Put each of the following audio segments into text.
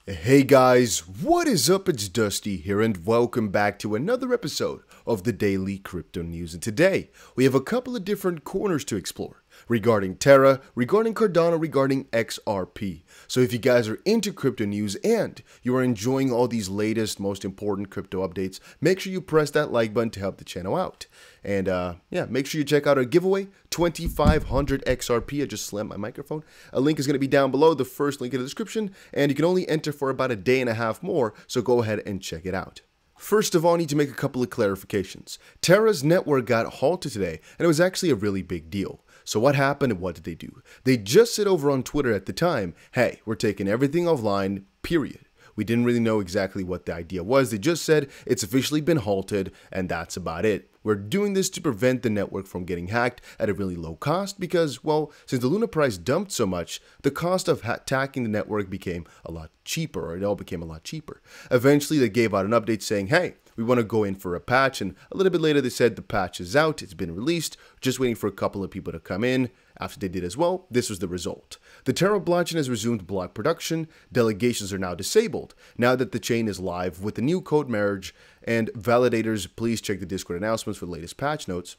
Hey guys, what is up? It's Dusty here and welcome back to another episode of the Daily Crypto News. And today, we have a couple of different corners to explore regarding Terra, regarding Cardano, regarding XRP. So if you guys are into crypto news and you are enjoying all these latest, most important crypto updates, make sure you press that like button to help the channel out. And yeah, make sure you check out our giveaway, 2,500 XRP. I just slammed my microphone. A link is going to be down below, the first link in the description, and you can only enter for about a day and a half more, so go ahead and check it out. First of all, I need to make a couple of clarifications. Terra's network got halted today, and it was actually a really big deal. So what happened and what did they do? They just said over on Twitter at the time, hey, we're taking everything offline, period. We didn't really know exactly what the idea was. They just said it's officially been halted, and that's about it. We're doing this to prevent the network from getting hacked at a really low cost because, well, since the Luna price dumped so much, the cost of hacking the network became a lot cheaper, or it all became a lot cheaper. Eventually, they gave out an update saying, hey, we want to go in for a patch, and a little bit later they said the patch is out, it's been released, just waiting for a couple of people to come in. After they did as well, this was the result. The Terra blockchain has resumed block production, delegations are now disabled, now that the chain is live with the new code merge, and validators, please check the Discord announcements for the latest patch notes.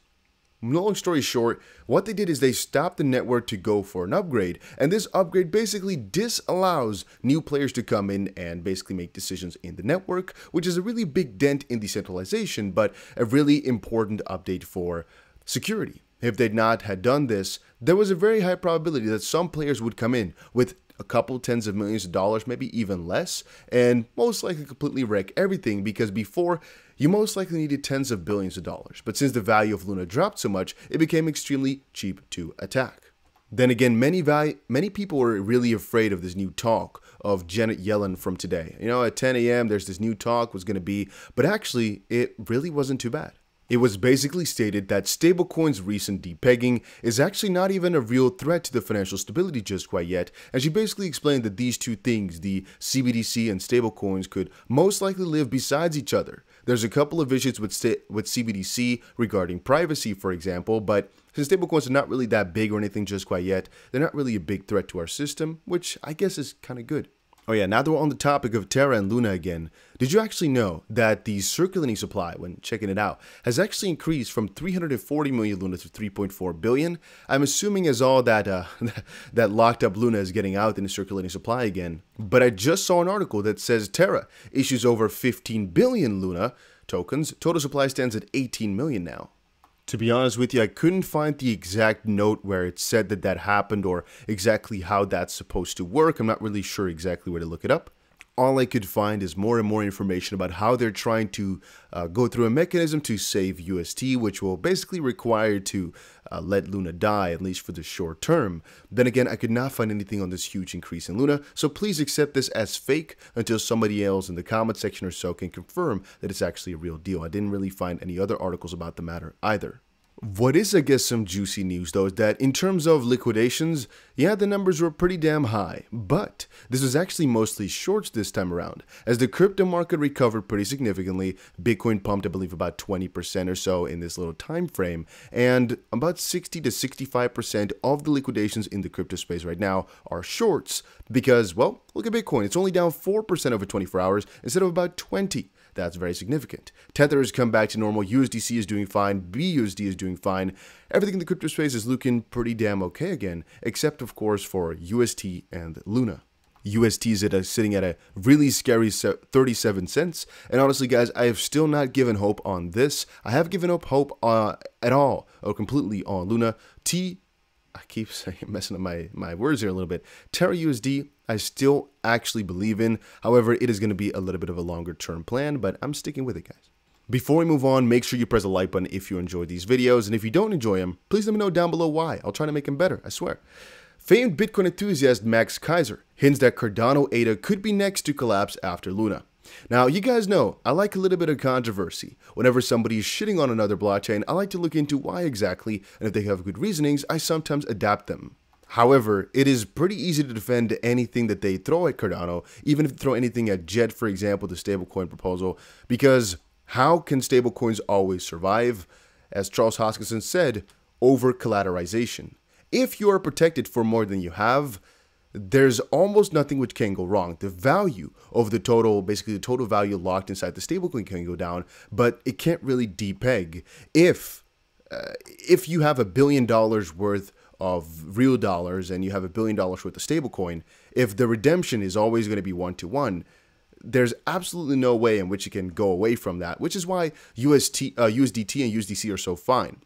Long story short, what they did is they stopped the network to go for an upgrade, and this upgrade basically disallows new players to come in and basically make decisions in the network, which is a really big dent in decentralization, but a really important update for security. If they'd not had done this, there was a very high probability that some players would come in with a couple tens of millions of dollars, maybe even less, and most likely completely wreck everything because before, you most likely needed tens of billions of dollars. But since the value of Luna dropped so much, it became extremely cheap to attack. Then again, many people were really afraid of this new talk of Janet Yellen from today. You know, at 10 a.m. there's this new talk was going to be, but actually it really wasn't too bad. It was basically stated that stablecoins' recent depegging is actually not even a real threat to the financial stability just quite yet, and she basically explained that these two things, the CBDC and stablecoins, could most likely live besides each other. There's a couple of issues with CBDC regarding privacy, for example, but since stablecoins are not really that big or anything just quite yet, they're not really a big threat to our system, which I guess is kind of good. Oh yeah, now that we're on the topic of Terra and Luna again, did you actually know that the circulating supply, when checking it out, has actually increased from 340 million Luna to 3.4 billion? I'm assuming as all that that locked up Luna is getting out in the circulating supply again. But I just saw an article that says Terra issues over 15 billion Luna tokens. Total supply stands at 18 million now. To be honest with you, I couldn't find the exact note where it said that that happened or exactly how that's supposed to work. I'm not really sure exactly where to look it up. All I could find is more and more information about how they're trying to go through a mechanism to save UST, which will basically require to let Luna die, at least for the short term. Then again, I could not find anything on this huge increase in Luna, so please accept this as fake until somebody else in the comment section or so can confirm that it's actually a real deal. I didn't really find any other articles about the matter either. What is, I guess, some juicy news, though, is that in terms of liquidations, yeah, the numbers were pretty damn high, but this was actually mostly shorts this time around. As the crypto market recovered pretty significantly, Bitcoin pumped, I believe, about 20% or so in this little time frame, and about 60 to 65% of the liquidations in the crypto space right now are shorts, because, well, look at Bitcoin, it's only down 4% over 24 hours instead of about 20%. That's very significant. Tether has come back to normal, USDC is doing fine, BUSD is doing fine. Everything in the crypto space is looking pretty damn okay again, except of course for UST and Luna. UST is sitting at a really scary 37 cents, and honestly guys, I have still not given hope on this. I have given up hope at all, or completely on Luna. I keep saying, messing up my words here a little bit. Terra USD, I still actually believe in. However, it is going to be a little bit of a longer term plan, but I'm sticking with it, guys. Before we move on, make sure you press the like button if you enjoy these videos, and if you don't enjoy them, please let me know down below why. I'll try to make them better, I swear. Famed Bitcoin enthusiast Max Kaiser hints that Cardano ADA could be next to collapse after Luna. Now, you guys know, I like a little bit of controversy. Whenever somebody is shitting on another blockchain, I like to look into why exactly, and if they have good reasonings, I sometimes adapt them. However, it is pretty easy to defend anything that they throw at Cardano, even if they throw anything at Jet, for example, the stablecoin proposal, because how can stablecoins always survive? As Charles Hoskinson said, over collateralization. If you are protected for more than you have, there's almost nothing which can go wrong. The value of the total, basically the total value locked inside the stablecoin can go down, but it can't really depeg. If you have $1 billion worth of real dollars and you have $1 billion worth of stablecoin, if the redemption is always going to be 1-to-1, there's absolutely no way in which it can go away from that, which is why USDT and USDC are so fine.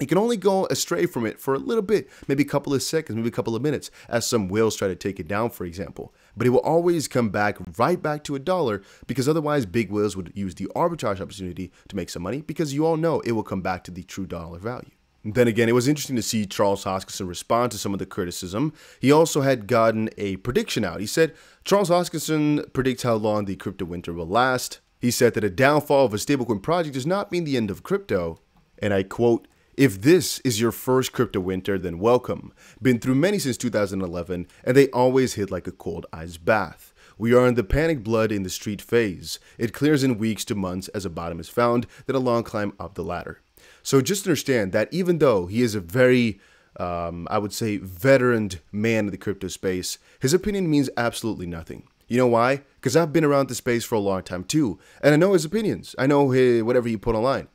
It can only go astray from it for a little bit, maybe a couple of seconds, maybe a couple of minutes, as some whales try to take it down, for example. But it will always come back right back to $1, because otherwise big whales would use the arbitrage opportunity to make some money, because you all know it will come back to the true dollar value. Then again, it was interesting to see Charles Hoskinson respond to some of the criticism. He also had gotten a prediction out. He said, Charles Hoskinson predicts how long the crypto winter will last. He said that a downfall of a stablecoin project does not mean the end of crypto. And I quote, "If this is your first crypto winter, then welcome. Been through many since 2011, and they always hit like a cold ice bath. We are in the panic blood in the street phase. It clears in weeks to months as a bottom is found, then a long climb up the ladder." So just understand that even though he is a very, I would say, veteran man in the crypto space, his opinion means absolutely nothing. You know why? Because I've been around the space for a long time too, and I know his opinions. I know whatever he put online.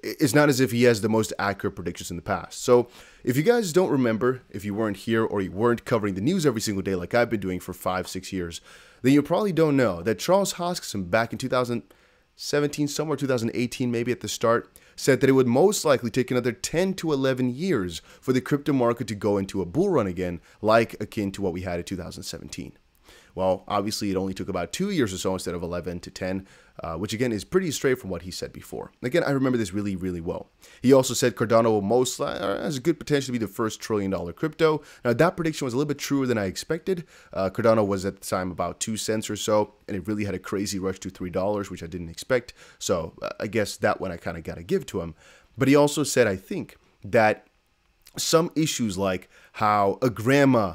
It's not as if he has the most accurate predictions in the past. So if you guys don't remember, if you weren't here or you weren't covering the news every single day like I've been doing for 5-6 years, then you probably don't know that Charles Hoskinson back in 2017, somewhere 2018 maybe at the start, said that it would most likely take another 10 to 11 years for the crypto market to go into a bull run again, like akin to what we had in 2017. Well, obviously, it only took about 2 years or so instead of 11 to 10, which again is pretty straight from what he said before. Again, I remember this really, really well. He also said Cardano will has a good potential to be the first $1 trillion crypto. Now, that prediction was a little bit truer than I expected. Cardano was at the time about 2 cents or so, and it really had a crazy rush to $3, which I didn't expect. So I guess that one I kind of got to give to him. But he also said, I think, that some issues like how a grandma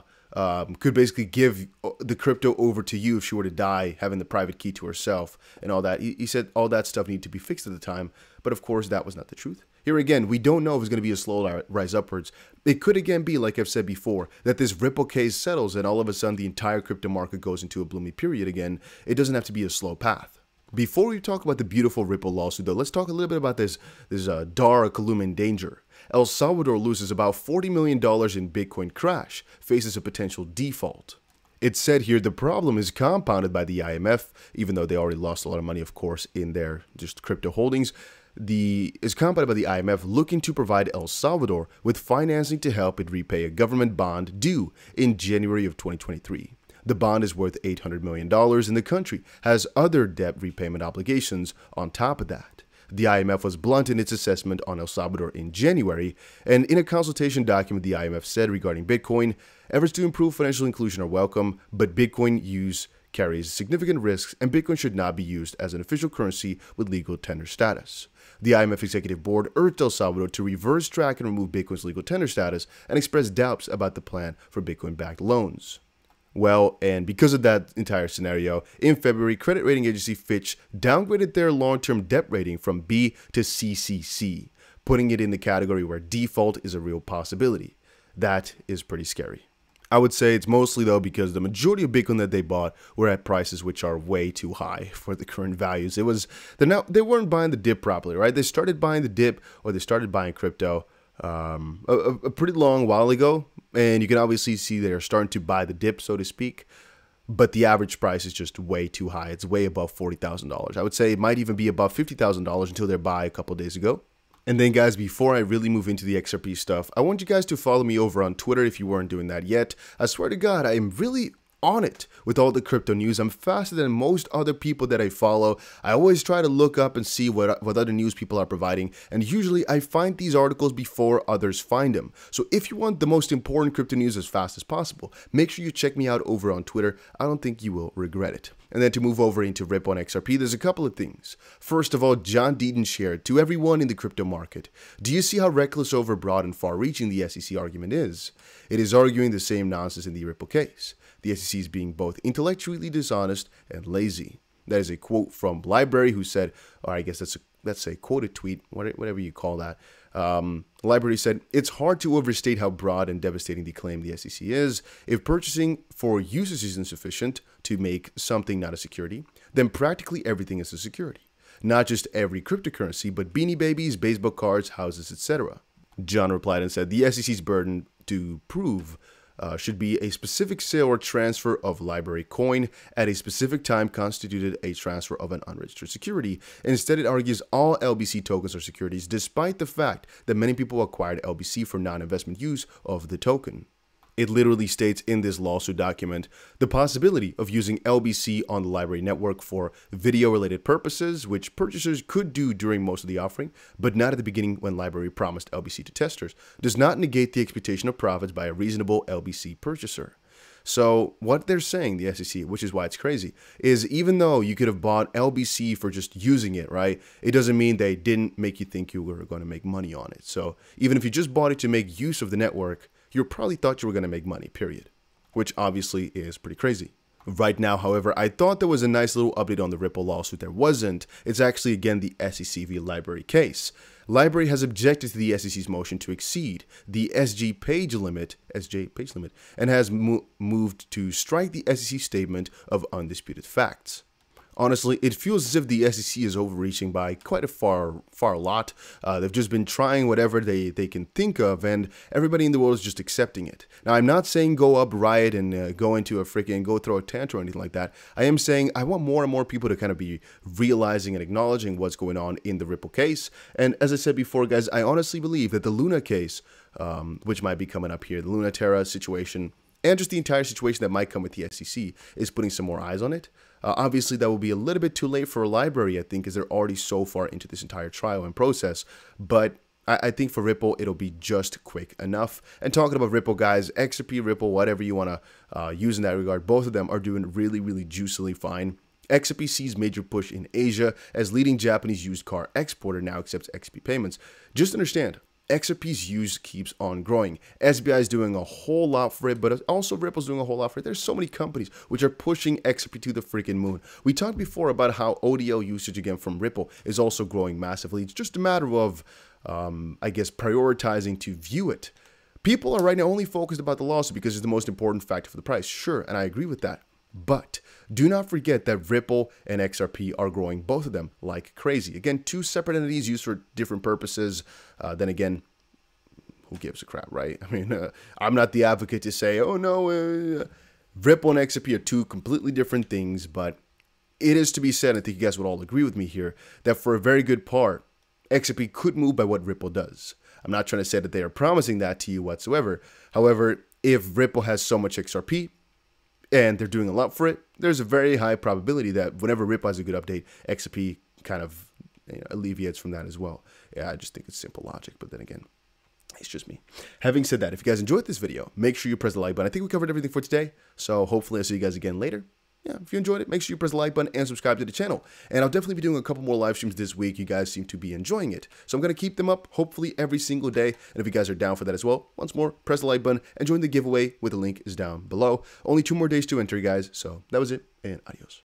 could basically give the crypto over to you if she were to die, having the private key to herself and all that. He said all that stuff needed to be fixed at the time, but of course that was not the truth. Here again, we don't know if it's going to be a slow rise upwards. It could again be, like I've said before, that this Ripple case settles and all of a sudden the entire crypto market goes into a gloomy period again. It doesn't have to be a slow path. Before we talk about the beautiful Ripple lawsuit, though, let's talk a little bit about this dark looming danger. El Salvador loses about $40 million in Bitcoin crash, faces a potential default. It's said here the problem is compounded by the IMF, even though they already lost a lot of money, of course, in their just crypto holdings. Is compounded by the IMF looking to provide El Salvador with financing to help it repay a government bond due in January of 2023. The bond is worth $800 million, and the country has other debt repayment obligations on top of that. The IMF was blunt in its assessment on El Salvador in January, and in a consultation document, the IMF said regarding Bitcoin, efforts to improve financial inclusion are welcome, but Bitcoin use carries significant risks, and Bitcoin should not be used as an official currency with legal tender status. The IMF Executive Board urged El Salvador to reverse track and remove Bitcoin's legal tender status and expressed doubts about the plan for Bitcoin-backed loans. Well, and because of that entire scenario, in February, credit rating agency Fitch downgraded their long-term debt rating from B to CCC, putting it in the category where default is a real possibility. That is pretty scary. I would say it's mostly, though, because the majority of Bitcoin that they bought were at prices which are way too high for the current values. They weren't buying the dip properly, right? They started buying the dip, or they started buying crypto a pretty long while ago, and you can obviously see they're starting to buy the dip, so to speak, but the average price is just way too high. It's way above $40,000. I would say it might even be above $50,000 until their buy a couple days ago. And then, guys, before I really move into the XRP stuff, I want you guys to follow me over on Twitter if you weren't doing that yet. I swear to God, I am really on it with all the crypto news. I'm faster than most other people that I follow. I always try to look up and see what other news people are providing, and usually I find these articles before others find them. So if you want the most important crypto news as fast as possible, make sure you check me out over on Twitter. I don't think you will regret it. And then to move over into Ripple and XRP, there's a couple of things. First of all, John Deaton shared to everyone in the crypto market, do you see how reckless, overbroad, and far-reaching the SEC argument is? It is arguing the same nonsense in the Ripple case. The SEC is being both intellectually dishonest and lazy. That is a quote from Library, who said, or I guess that's a quoted tweet, whatever you call that. Library said, it's hard to overstate how broad and devastating the claim the SEC is. If purchasing for usage is insufficient to make something not a security, then practically everything is a security. Not just every cryptocurrency, but Beanie Babies, baseball cards, houses, etc. John replied and said, the SEC's burden to prove should be a specific sale or transfer of library coin at a specific time constituted a transfer of an unregistered security. Instead, it argues all LBC tokens are securities, despite the fact that many people acquired LBC for non-investment use of the token. It literally states in this lawsuit document the possibility of using LBC on the library network for video-related purposes, which purchasers could do during most of the offering, but not at the beginning when library promised LBC to testers, does not negate the expectation of profits by a reasonable LBC purchaser. So what they're saying, the SEC, which is why it's crazy, is even though you could have bought LBC for just using it, right, it doesn't mean they didn't make you think you were going to make money on it. So even if you just bought it to make use of the network, you probably thought you were going to make money, period, which obviously is pretty crazy. Right now, however, I thought there was a nice little update on the Ripple lawsuit. There wasn't. It's actually, again, the SEC v. Library case. Library has objected to the SEC's motion to exceed the SJ page limit, and has moved to strike the SEC statement of undisputed facts. Honestly, it feels as if the SEC is overreaching by quite a far lot. They've just been trying whatever they can think of, and everybody in the world is just accepting it. Now, I'm not saying go up, riot, and go throw a tantrum or anything like that. I am saying I want more and more people to kind of be realizing and acknowledging what's going on in the Ripple case. And as I said before, guys, I honestly believe that the Luna case, which might be coming up here, the Luna Terra situation, and just the entire situation that might come with the SEC, is putting some more eyes on it. Obviously, that will be a little bit too late for a library, I think, because they're already so far into this entire trial and process. But I think for Ripple, it'll be just quick enough. And talking about Ripple, guys, XRP, Ripple, whatever you want to use in that regard, both of them are doing really, really juicily fine. XRP sees major push in Asia as leading Japanese used car exporter now accepts XRP payments. Just understand, XRP's use keeps on growing. SBI is doing a whole lot for it, but also Ripple's doing a whole lot for it. There's so many companies which are pushing XRP to the freaking moon. We talked before about how ODL usage, again, from Ripple is also growing massively. It's just a matter of, I guess, prioritizing to view it. People are right now only focused about the lawsuit because it's the most important factor for the price. Sure, and I agree with that. But do not forget that Ripple and XRP are growing, both of them, like crazy. Again, two separate entities used for different purposes. Then again, who gives a crap, right? I mean, I'm not the advocate to say, oh no, Ripple and XRP are two completely different things. But it is to be said, I think you guys would all agree with me here, that for a very good part, XRP could move by what Ripple does. I'm not trying to say that they are promising that to you whatsoever. However, if Ripple has so much XRP, and they're doing a lot for it, there's a very high probability that whenever Ripple has a good update, XRP kind of alleviates from that as well. Yeah, I just think it's simple logic, but then again, it's just me. Having said that, if you guys enjoyed this video, make sure you press the like button. I think we covered everything for today, so hopefully I'll see you guys again later. Yeah, if you enjoyed it, make sure you press the like button and subscribe to the channel. And I'll definitely be doing a couple more live streams this week. You guys seem to be enjoying it. So I'm going to keep them up, hopefully, every single day. And if you guys are down for that as well, once more, press the like button and join the giveaway where the link is down below. Only 2 more days to enter, guys. So that was it, and adios.